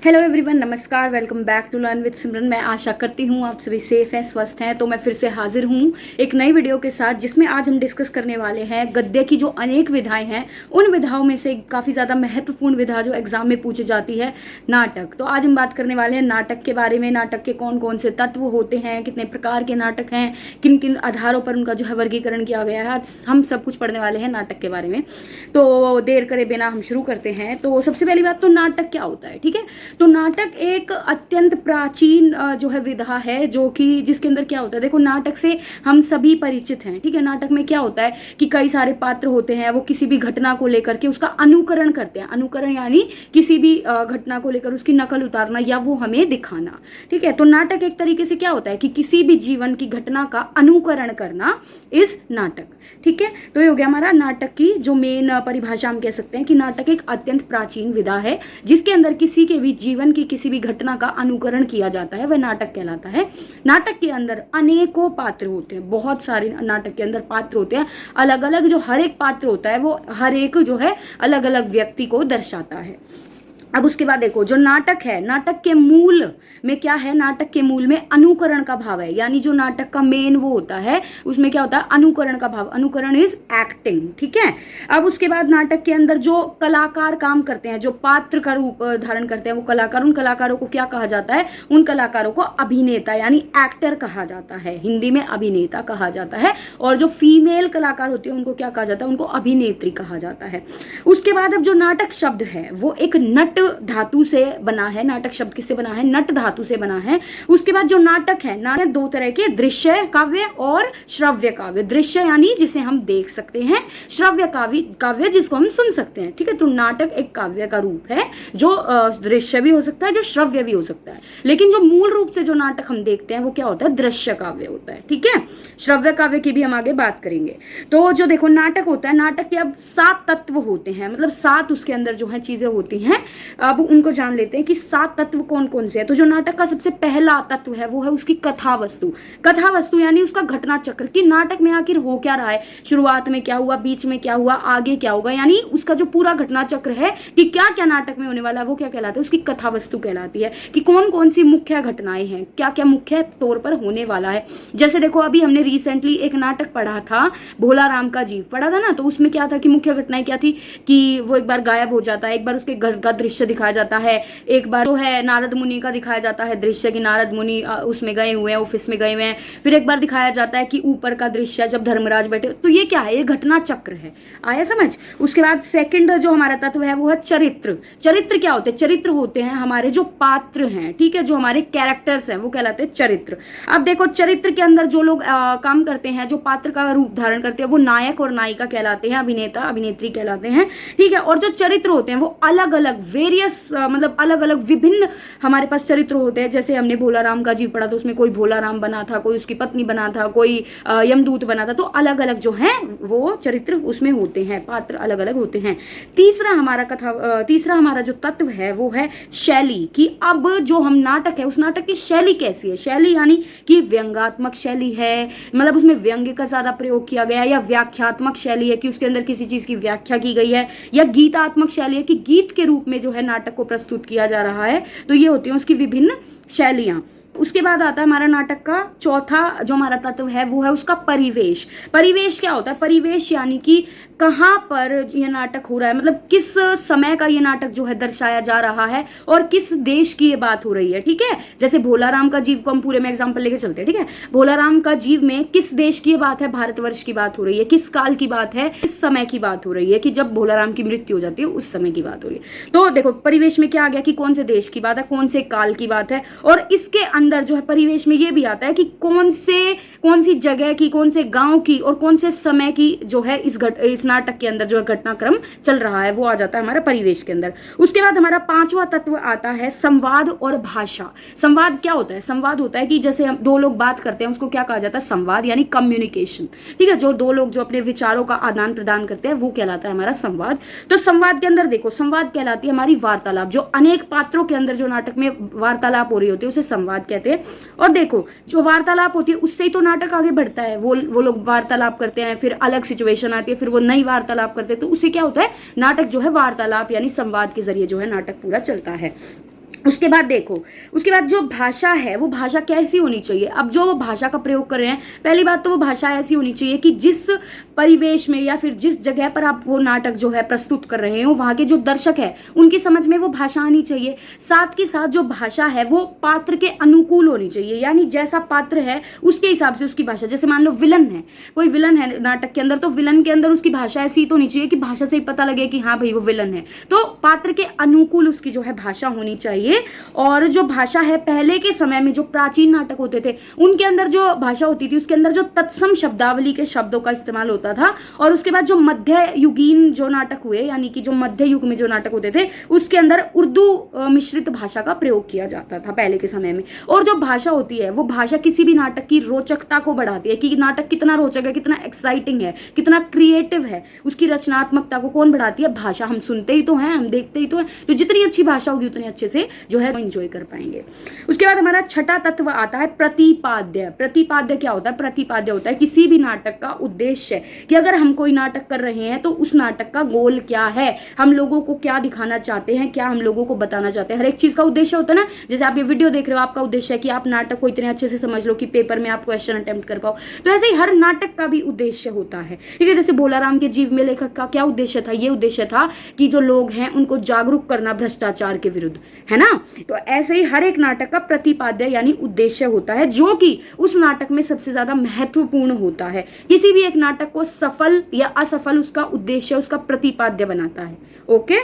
Hello everyone, नमस्कार। Welcome back to learn with Simran. मैं आशा करती हूँ आप सभी सेफ हैं, स्वस्थ हैं। तो मैं फिर से हाजिर हूँ एक नई वीडियो के साथ, जिसमें आज हम डिस्कस करने वाले हैं गद्य की जो अनेक विधाएं हैं, उन विधाओं में से काफ़ी ज़्यादा महत्वपूर्ण विधा जो एग्जाम में पूछी जाती है, नाटक। तो आज हम बात करने वाले हैं नाटक के बारे में। नाटक के कौन कौन से तत्व होते हैं, कितने प्रकार के नाटक हैं, किन किन आधारों पर उनका जो है वर्गीकरण किया गया है। आज हम सब कुछ पढ़ने वाले हैं नाटक के बारे में। तो देर करे बिना हम शुरू करते हैं। तो सबसे पहली बात, तो नाटक क्या होता है, ठीक है। तो नाटक एक अत्यंत प्राचीन जो है विधा है, जो कि जिसके अंदर क्या होता है, देखो नाटक से हम सभी परिचित हैं, ठीक है। नाटक में क्या होता है कि कई सारे पात्र होते हैं, वो किसी भी घटना को लेकर के उसका अनुकरण करते हैं। अनुकरण यानी किसी भी घटना को लेकर उसकी नकल उतारना या वो हमें दिखाना, ठीक है। तो नाटक एक तरीके से क्या होता है कि किसी भी जीवन की घटना का अनुकरण करना इस नाटक, ठीक है। तो ये हो गया हमारा नाटक की जो मेन परिभाषा। हम कह सकते हैं कि नाटक एक अत्यंत प्राचीन विधा है, जिसके अंदर किसी के भी जीवन की किसी भी घटना का अनुकरण किया जाता है, वह नाटक कहलाता है। नाटक के अंदर अनेकों पात्र होते हैं, बहुत सारे नाटक के अंदर पात्र होते हैं। अलग अलग जो हर एक पात्र होता है, वो हर एक जो है अलग अलग व्यक्ति को दर्शाता है। अब उसके बाद देखो, जो नाटक है, नाटक के मूल में क्या है, नाटक के मूल में अनुकरण का भाव है। यानी जो नाटक का मेन वो होता है, उसमें क्या होता है, अनुकरण का भाव। अनुकरण इज एक्टिंग, ठीक है। अब उसके बाद नाटक के अंदर जो कलाकार काम करते हैं, जो पात्र का रूप धारण करते हैं, वो कलाकार, उन कलाकारों को क्या कहा जाता है, उन कलाकारों को अभिनेता यानी एक्टर कहा जाता है। हिंदी में अभिनेता कहा जाता है। और जो फीमेल कलाकार होती है, उनको क्या कहा जाता है, उनको अभिनेत्री कहा जाता है। उसके बाद अब जो नाटक शब्द है, वो एक नट धातु से बना है। नाटक शब्द किससे बना है, नट धातु से बना है। उसके बाद जो नाटक है, नाटक दो तरह के, दृश्य काव्य और श्रव्य काव्य। दृश्य यानी जिसे हम देख सकते हैं, श्रव्य काव्य जिसको हम सुन सकते हैं, ठीक है। तो नाटक एक काव्य का रूप है, जो दृश्य भी हो सकता है, जो श्रव्य भी हो सकता है। लेकिन जो मूल रूप से जो नाटक हम देखते हैं, वो क्या होता है, दृश्य काव्य होता है, ठीक है। श्रव्य काव्य की भी हम आगे बात करेंगे। तो जो देखो नाटक होता है, नाटक के अब 7 तत्व होते हैं, मतलब 7 उसके अंदर जो है चीजें होती हैं। अब उनको जान लेते हैं कि 7 तत्व कौन कौन से हैं। तो जो नाटक का सबसे पहला तत्व है, वो है उसकी कथा वस्तु। कथा वस्तु यानी उसका घटना चक्र, कि नाटक में आखिर हो क्या रहा है, शुरुआत में क्या हुआ, बीच में क्या हुआ, आगे क्या होगा। यानी उसका जो पूरा घटना चक्र है कि क्या क्या नाटक में होने वाला है, वो क्या कहलाता है, उसकी कथा वस्तु कहलाती है। कि कौन कौन सी मुख्य घटनाएं हैं, क्या क्या मुख्य तौर पर होने वाला है। जैसे देखो, अभी हमने रिसेंटली एक नाटक पढ़ा था, भोला राम का जीव पढ़ा था ना। तो उसमें क्या था कि मुख्य घटनाएं क्या थी कि वो एक बार गायब हो जाता है, एक बार उसके घर का दृश्य दिखाया जाता है, एक बार जो है नारद मुनि का दिखाया जाता है दृश्य कि नारद मुनि उसमें गए हुए हैं, ऑफिस में गए हुए हैं। फिर एक बार दिखाया जाता है कि ऊपर का दृश्य जब धर्मराज बैठे। तो ये क्या है, ये घटना चक्र है। आया समझ। उसके बाद सेकंड जो हमारा तत्व है, वो है चरित्र। चरित्र क्या होते हैं, चरित्र होते हैं हमारे जो पात्र हैं, ठीक है, जो हमारे कैरेक्टर्स हैं, वो कहलाते हैं चरित्र। अब देखो, चरित्र के अंदर जो लोग काम करते हैं, जो पात्र का रूप धारण करते हैं, वो नायक और नायिका कहलाते हैं, अभिनेता अभिनेत्री कहलाते हैं, ठीक है। और जो चरित्र होते हैं, वो अलग अलग वेरियस मतलब अलग अलग विभिन्न हमारे पास चरित्र होते हैं। जैसे हमने भोला राम का जीव पढ़ा, तो उसमें कोई भोला राम बना था, कोई उसकी पत्नी बना था, कोई यमदूत बना था। तो अलग अलग जो है वो चरित्र उसमें होते हैं, पात्र अलग अलग होते हैं। तीसरा हमारा जो तत्व है, वो है शैली। कि अब जो हम नाटक है, उस नाटक की शैली कैसी है। शैली यानी कि व्यंग्यात्मक शैली है, मतलब उसमें व्यंग्य का ज्यादा प्रयोग किया गया है, या व्याख्यात्मक शैली है कि उसके अंदर किसी चीज की व्याख्या की गई है, या गीतात्मक शैली है कि गीत के रूप में जो है नाटक को प्रस्तुत किया जा रहा है। तो ये होती हैं उसकी विभिन्न शैलियां। उसके बाद आता है हमारा नाटक का चौथा जो हमारा तत्व है, वो है उसका परिवेश। परिवेश क्या होता है, परिवेश यानी कि कहाँ पर यह नाटक हो रहा है, मतलब किस समय का ये नाटक जो है दर्शाया जा रहा है, और किस देश की ये बात हो रही है, ठीक है। जैसे भोला राम का जीव को हम पूरे में एग्जांपल लेके चलते हैं, ठीक है। भोला राम का जीव में किस देश की ये बात है, भारतवर्ष की बात हो रही है, किस काल की बात है, किस समय की बात हो रही है, कि जब भोला राम की मृत्यु हो जाती है उस समय की बात हो रही है। तो देखो, परिवेश में क्या आ गया कि कौन से देश की बात है, कौन से काल की बात है। और इसके अंदर जो है परिवेश में ये भी आता है कि कौन सी जगह की, कौन से गांव की, और कौन से समय की जो है इस नाटक के अंदर जो है घटनाक्रम चल रहा है, वो आ जाता है हमारा परिवेश के अंदर। उसके बाद हमारा 5वां तत्व आता है संवाद और भाषा। संवाद क्या होता है, संवाद होता है कि जैसे हम दो लोग बात करते हैं, उसको क्या कहा जाता है, संवाद यानी कम्युनिकेशन, ठीक है। जो दो लोग जो अपने विचारों का आदान प्रदान करते हैं, वो कहलाता है हमारा संवाद। तो संवाद के अंदर देखो, संवाद कहलाती है हमारी वार्तालाप। जो अनेक पात्रों के अंदर जो नाटक में वार्तालाप हो रही होती है, उसे संवाद कहते हैं। और देखो, जो वार्तालाप होती है, उससे ही तो नाटक आगे बढ़ता है। वो लोग वार्तालाप करते हैं, फिर अलग सिचुएशन आती है, फिर वो नई वार्तालाप करते हैं। तो उससे क्या होता है, नाटक जो है वार्तालाप यानी संवाद के जरिए जो है नाटक पूरा चलता है। उसके बाद देखो, उसके बाद जो भाषा है वो भाषा कैसी होनी चाहिए। अब जो वो भाषा का प्रयोग कर रहे हैं, पहली बात तो वो भाषा ऐसी होनी चाहिए कि जिस परिवेश में या फिर जिस जगह पर आप वो नाटक जो है प्रस्तुत कर रहे हो, वहाँ के जो दर्शक है उनकी समझ में वो भाषा आनी चाहिए। साथ के साथ जो भाषा है वो पात्र के अनुकूल होनी चाहिए, यानी जैसा पात्र है उसके हिसाब से उसकी भाषा। जैसे मान लो विलन है, कोई विलन है नाटक के अंदर, तो विलन के अंदर उसकी भाषा ऐसी तो होनी चाहिए कि भाषा से ही पता लगे कि हाँ भाई वो विलन है। तो पात्र के अनुकूल उसकी जो है भाषा होनी चाहिए। और जो भाषा है, पहले के समय में जो प्राचीन नाटक होते थे उनके अंदर जो भाषा होती थी उसके अंदर जो तत्सम शब्दावली के शब्दों का इस्तेमाल होता था। और उसके बाद जो मध्य युगीन जो नाटक हुए, यानी कि जो मध्य युग में जो नाटक होते थे उसके अंदर उर्दू मिश्रित भाषा का प्रयोग किया जाता था पहले के समय में। और जो भाषा होती है वो भाषा किसी भी नाटक की रोचकता को बढ़ाती है कि नाटक कितना रोचक है, कितना एक्साइटिंग है, कितना क्रिएटिव है, उसकी रचनात्मकता को कौन बढ़ाती है? भाषा। हम सुनते ही तो हैं, हम देखते ही तो हैं, तो जितनी अच्छी भाषा होगी उतनी अच्छे से जो है एंजॉय कर पाएंगे। उसके बाद हमारा छठा तत्व आता है प्रतिपाद्य। प्रतिपाद्य क्या होता है? प्रतिपाद्य होता है किसी भी नाटक का उद्देश्य, कि अगर हम कोई नाटक कर रहे हैं तो उस नाटक का गोल क्या है, हम लोगों को क्या दिखाना चाहते हैं, क्या हम लोगों को बताना चाहते हैं। हर एक चीज का उद्देश्य होता है ना। जैसे आप ये वीडियो देख रहे हो, आपका उद्देश्य है कि आप नाटक को इतने अच्छे से समझ लो कि पेपर में आप क्वेश्चन अटेम्प्ट कर पाओ। तो ऐसे ही हर नाटक का भी उद्देश्य होता है, ठीक है। जैसे भोलाराम के जीव में लेखक का क्या उद्देश्य था? ये उद्देश्य था कि जो लोग हैं उनको जागरूक करना भ्रष्टाचार के विरुद्ध, है ना। तो ऐसे ही हर एक नाटक का प्रतिपाद्य यानी उद्देश्य होता है, जो कि उस नाटक में सबसे ज्यादा महत्वपूर्ण होता है। किसी भी एक नाटक को सफल या असफल उसका उद्देश्य, उसका प्रतिपाद्य बनाता है। ओके।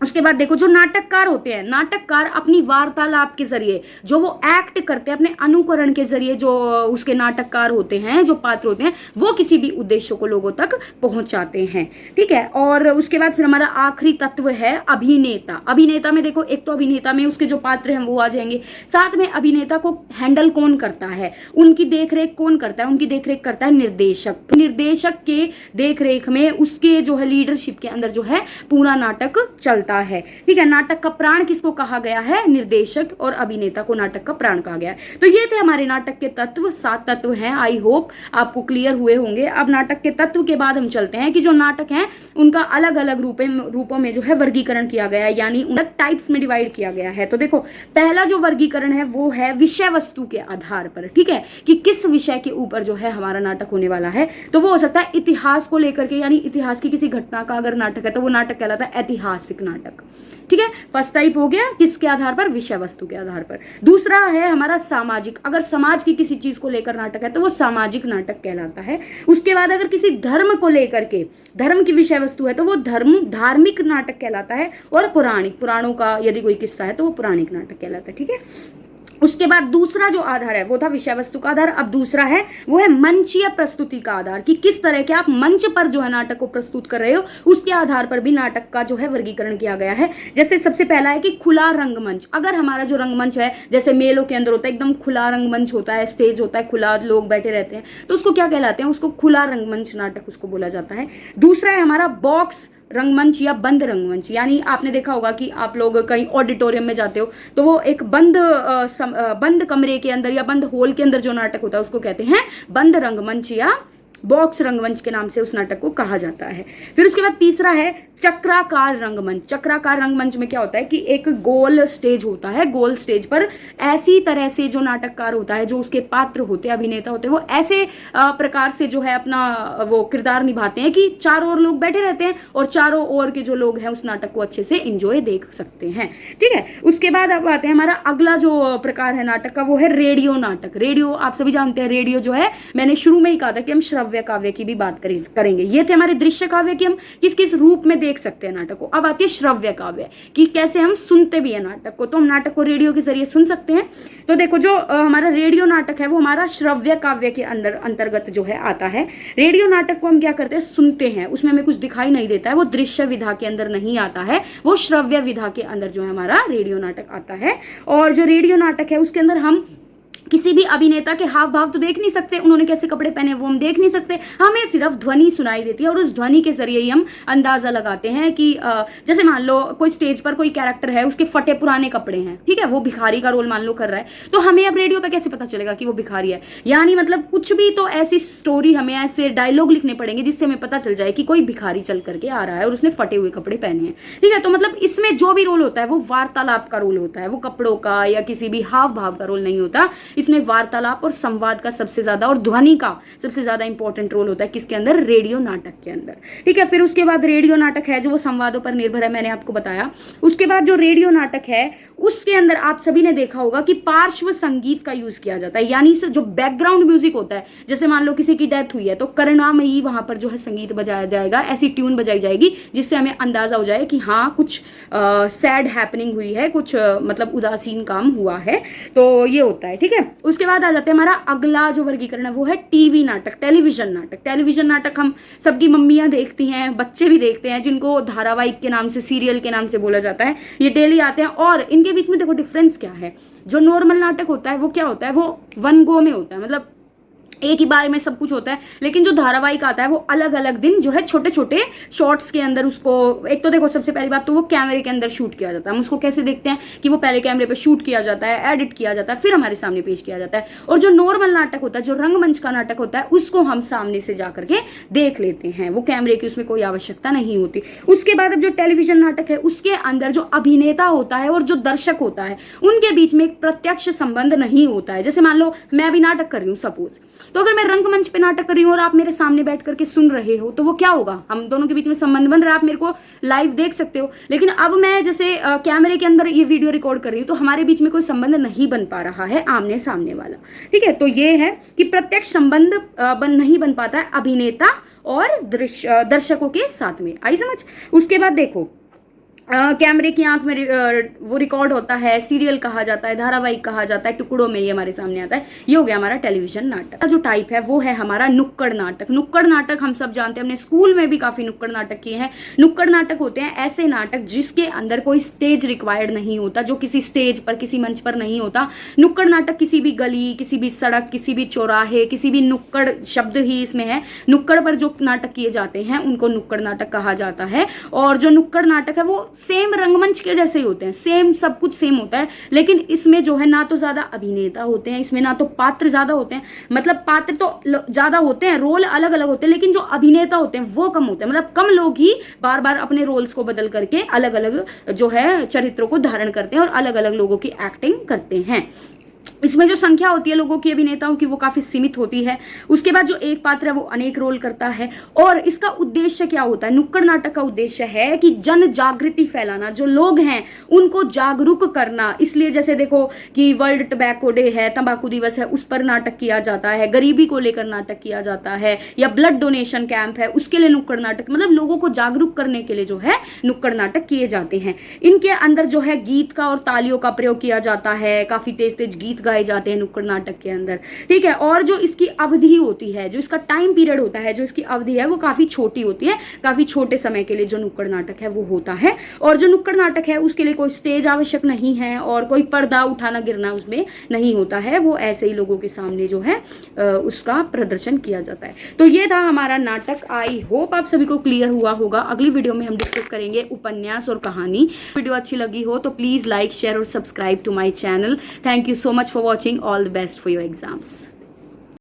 उसके बाद देखो, जो नाटककार होते हैं, नाटककार अपनी वार्तालाप के जरिए जो वो एक्ट करते हैं, अपने अनुकरण के जरिए जो उसके नाटककार होते हैं, जो पात्र होते हैं, वो किसी भी उद्देश्य को लोगों तक पहुंचाते हैं, ठीक है। और उसके बाद फिर हमारा आखिरी तत्व है अभिनेता। अभिनेता में देखो, एक तो अभिनेता में उसके जो पात्र हैं वो आ जाएंगे, साथ में अभिनेता को हैंडल कौन करता है, उनकी देखरेख कौन करता है? उनकी देखरेख करता है निर्देशक। निर्देशक के देखरेख में उसके जो है लीडरशिप के अंदर जो है पूरा नाटक चलता है, ठीक है। नाटक का प्राण किसको कहा गया है? निर्देशक और अभिनेता को नाटक का प्राण कहा गया है। तो ये थे हमारे नाटक के तत्व, 7 तत्व हैं। आई होप आपको क्लियर हुए होंगे। अब नाटक के तत्व के बाद हम चलते हैं कि जो नाटक हैं उनका अलग अलग रूपों में जो है वर्गीकरण किया गया है, यानी उन टाइप्स में डिवाइड किया गया है। तो देखो, पहला जो वर्गीकरण है वो है विषय वस्तु के आधार पर, ठीक है, कि किस विषय के ऊपर जो है हमारा नाटक होने वाला है। तो वो हो सकता है इतिहास को लेकर के, यानी इतिहास की किसी घटना का अगर नाटक है तो वो नाटक कहलाता है ऐतिहासिक नाटक, ठीक है। फर्स्ट टाइप हो गया किसके आधार पर? विषय वस्तु के आधार पर। दूसरा है हमारा सामाजिक, अगर समाज की किसी चीज को लेकर नाटक है तो वो सामाजिक नाटक कहलाता है। उसके बाद अगर किसी धर्म को लेकर के, धर्म की विषय वस्तु है तो वो धार्मिक नाटक कहलाता है। और पुराणिक, पुराणों का यदि कोई किस्सा है तो वो पुराणिक नाटक कहलाता है, ठीक है। उसके बाद दूसरा जो आधार है वो था विषय वस्तु का आधार। अब दूसरा है वो है मंचीय प्रस्तुति का आधार, कि किस तरह के आप मंच पर जो है नाटक को प्रस्तुत कर रहे हो, उसके आधार पर भी नाटक का जो है वर्गीकरण किया गया है। जैसे सबसे पहला है कि खुला रंगमंच। अगर हमारा जो रंगमंच है, जैसे मेलों के अंदर होता है एकदम खुला रंगमंच होता है, स्टेज होता है खुला, लोग बैठे रहते हैं, तो उसको क्या कहलाते हैं? उसको खुला रंगमंच नाटक उसको बोला जाता है। दूसरा है हमारा बॉक्स रंगमंच या बंद रंगमंच, यानी आपने देखा होगा कि आप लोग कहीं ऑडिटोरियम में जाते हो तो वो एक बंद कमरे के अंदर या बंद हॉल के अंदर जो नाटक होता है उसको कहते हैं बंद रंगमंच या बॉक्स रंगमंच के नाम से उस नाटक को कहा जाता है। फिर उसके बाद तीसरा है चक्राकार रंगमंच। चक्राकार रंगमंच में क्या होता है कि एक गोल स्टेज होता है, गोल स्टेज पर ऐसी तरह से जो नाटककार होता है, जो उसके पात्र होते हैं, अभिनेता होते हैं, वो ऐसे प्रकार से जो है अपना वो किरदार निभाते हैं कि चारों ओर लोग बैठे रहते हैं और चारों ओर के जो लोग हैं उस नाटक को अच्छे से एंजॉय देख सकते हैं, ठीक है। उसके बाद अब आते हैं हमारा अगला जो प्रकार है नाटक का, वो है रेडियो नाटक। रेडियो आप सभी जानते हैं, रेडियो जो है, मैंने शुरू में ही कहा था कि हम श्रव्य काव्य की भी बात करेंगे। ये थे हमारे दृश्य काव्य की हम किस किस रूप में देख सकते हैं नाटक को। अब आती है श्रव्य काव्य कि कैसे हम सुनते भी है नाटक को, तो हम नाटक को रेडियो के जरिए सुन सकते हैं। तो देखो, जो हमारा रेडियो नाटक है वो हमारा श्रव्य काव्य के अंतर्गत जो है आता है। रेडियो नाटक को हम क्या करते हैं? सुनते हैं, उसमें हमें कुछ दिखाई नहीं देता है, वो दृश्य विधा के अंदर नहीं आता है, वो श्रव्य विधा के अंदर जो है हमारा रेडियो नाटक आता है। और जो रेडियो नाटक है उसके अंदर हम किसी भी अभिनेता के हाव भाव तो देख नहीं सकते, उन्होंने कैसे कपड़े पहने वो हम देख नहीं सकते, हमें सिर्फ ध्वनि सुनाई देती है और उस ध्वनि के जरिए ही हम अंदाजा लगाते हैं कि जैसे मान लो कोई स्टेज पर कोई कैरेक्टर है, उसके फटे पुराने कपड़े हैं, ठीक है, वो भिखारी का रोल मान लो कर रहा है, तो हमें अब रेडियो पे कैसे पता चलेगा कि वो भिखारी है? यानी मतलब कुछ भी तो ऐसी स्टोरी, हमें ऐसे डायलॉग लिखने पड़ेंगे जिससे हमें पता चल जाए कि कोई भिखारी चल करके आ रहा है और उसने फटे हुए कपड़े पहने हैं, ठीक है। तो मतलब इसमें जो भी रोल होता है वो वार्तालाप का रोल होता है, वो कपड़ों का या किसी भी हाव भाव का रोल नहीं होता। इसमें वार्तालाप और संवाद का सबसे ज्यादा और ध्वनि का सबसे ज्यादा इंपॉर्टेंट रोल होता है, किसके अंदर? रेडियो नाटक के अंदर, ठीक है। फिर उसके बाद रेडियो नाटक है जो वो संवादों पर निर्भर है, मैंने आपको बताया। उसके बाद जो रेडियो नाटक है उसके अंदर आप सभी ने देखा होगा कि पार्श्व संगीत का यूज किया जाता है, यानी जो बैकग्राउंड म्यूजिक होता है, जैसे मान लो किसी की डेथ हुई है तो करुणामयी वहां पर जो है संगीत बजाया जाएगा, ऐसी ट्यून बजाई जाएगी जिससे हमें अंदाजा हो जाए कि हाँ कुछ सैड हैपनिंग हुई है, कुछ मतलब उदासीन काम हुआ है, तो ये होता है, ठीक है। उसके बाद आ जाते हैं, हमारा अगला जो वर्गीकरण है वो है टीवी नाटक, टेलीविजन नाटक। टेलीविजन नाटक हम सबकी मम्मियां देखती हैं, बच्चे भी देखते हैं, जिनको धारावाहिक के नाम से, सीरियल के नाम से बोला जाता है, ये डेली आते हैं। और इनके बीच में देखो डिफरेंस क्या है, जो नॉर्मल नाटक होता है वो क्या होता है, वो वन गो में होता है, मतलब एक ही बार में सब कुछ होता है, लेकिन जो धारावाहिक आता है वो अलग अलग दिन जो है छोटे छोटे शॉर्ट्स के अंदर उसको, एक तो देखो सबसे पहली बात तो वो कैमरे के अंदर शूट किया जाता है, हम उसको कैसे देखते हैं कि वो पहले कैमरे पे शूट किया जाता है, एडिट किया जाता है, फिर हमारे सामने पेश किया जाता है। और जो नॉर्मल नाटक होता है, जो रंगमंच का नाटक होता है, उसको हम सामने से जा करके देख लेते हैं, वो कैमरे की उसमें कोई आवश्यकता नहीं होती। उसके बाद अब जो टेलीविजन नाटक है उसके अंदर जो अभिनेता होता है और जो दर्शक होता है उनके बीच में एक प्रत्यक्ष संबंध नहीं होता है। जैसे मान लो मैं अभी नाटक कर रही हूँ सपोज, तो अगर मैं रंगमंच पे नाटक कर रही हूँ और आप मेरे सामने बैठ करके सुन रहे हो तो वो क्या होगा, हम दोनों के बीच में संबंध बन रहा है, आप मेरे को लाइव देख सकते हो। लेकिन अब मैं जैसे कैमरे के अंदर ये वीडियो रिकॉर्ड कर रही हूँ तो हमारे बीच में कोई संबंध नहीं बन पा रहा है आमने सामने वाला, ठीक है। तो ये है कि प्रत्यक्ष संबंध नहीं बन पाता है अभिनेता और दर्शकों के साथ में, आई समझ। उसके बाद देखो कैमरे की आंख में वो रिकॉर्ड होता है, सीरियल कहा जाता है, धारावाहिक कहा जाता है, टुकड़ों में ये हमारे सामने आता है। ये हो गया हमारा टेलीविजन नाटक। जो टाइप है वो है हमारा नुक्कड़ नाटक। नुक्कड़ नाटक हम सब जानते हैं, हमने स्कूल में भी काफी नुक्कड़ नाटक किए हैं। नुक्कड़ नाटक होते हैं ऐसे नाटक जिसके अंदर कोई स्टेज रिक्वायर्ड नहीं होता, जो किसी स्टेज पर, किसी मंच पर नहीं होता। नुक्कड़ नाटक किसी भी गली, किसी भी सड़क, किसी भी चौराहे, किसी भी नुक्कड़ शब्द ही इसमें है, नुक्कड़ पर जो नाटक किए जाते हैं उनको नुक्कड़ नाटक कहा जाता है। और जो नुक्कड़ नाटक है वो सेम रंगमंच के जैसे ही होते हैं, सेम सब कुछ सेम होता है, लेकिन इसमें जो है ना तो ज्यादा अभिनेता होते हैं, इसमें ना तो पात्र ज्यादा होते हैं, मतलब पात्र तो ज्यादा होते हैं, रोल अलग अलग होते हैं, लेकिन जो अभिनेता होते हैं वो कम होते हैं, मतलब कम लोग ही बार बार अपने रोल्स को बदल करके अलग अलग जो है चरित्रों को धारण करते हैं और अलग अलग लोगों की एक्टिंग करते हैं। इसमें जो संख्या होती है लोगों की, अभिनेताओं की, वो काफी सीमित होती है। उसके बाद जो एक पात्र है वो अनेक रोल करता है। और इसका उद्देश्य क्या होता है, नुक्कड़ नाटक का उद्देश्य है कि जन जागृति फैलाना, जो लोग हैं उनको जागरूक करना। इसलिए जैसे देखो कि वर्ल्ड टबैको डे है, तंबाकू दिवस है, उस पर नाटक किया जाता है, गरीबी को लेकर नाटक किया जाता है, या ब्लड डोनेशन कैंप है उसके लिए नुक्कड़ नाटक, मतलब लोगों को जागरूक करने के लिए जो है नुक्कड़ नाटक किए जाते हैं। इनके अंदर जो है गीत का और तालियों का प्रयोग किया जाता है, काफी तेज तेज गीत गाए जाते हैं नुक्कड़ नाटक के अंदर, ठीक है। और जो इसकी अवधि होती है, जो इसका टाइम पीरियड होता है, जो इसकी अवधि है वो काफी छोटी होती है, काफी छोटे समय के लिए जो नुक्कड़ नाटक है वो होता है। और जो नुक्कड़ नाटक है उसके लिए कोई स्टेज आवश्यक नहीं है और कोई पर्दा उठाना गिरना उसमें नहीं होता है, वो ऐसे ही लोगों के सामने जो है उसका प्रदर्शन किया जाता है। तो ये था हमारा नाटक। आई होप आप सभी को क्लियर हुआ होगा। अगली वीडियो में हम डिस्कस करेंगे उपन्यास और कहानी। वीडियो अच्छी लगी हो तो प्लीज लाइक, शेयर और subscribe to my channel. Thank you so much for watching. All the best for your exams.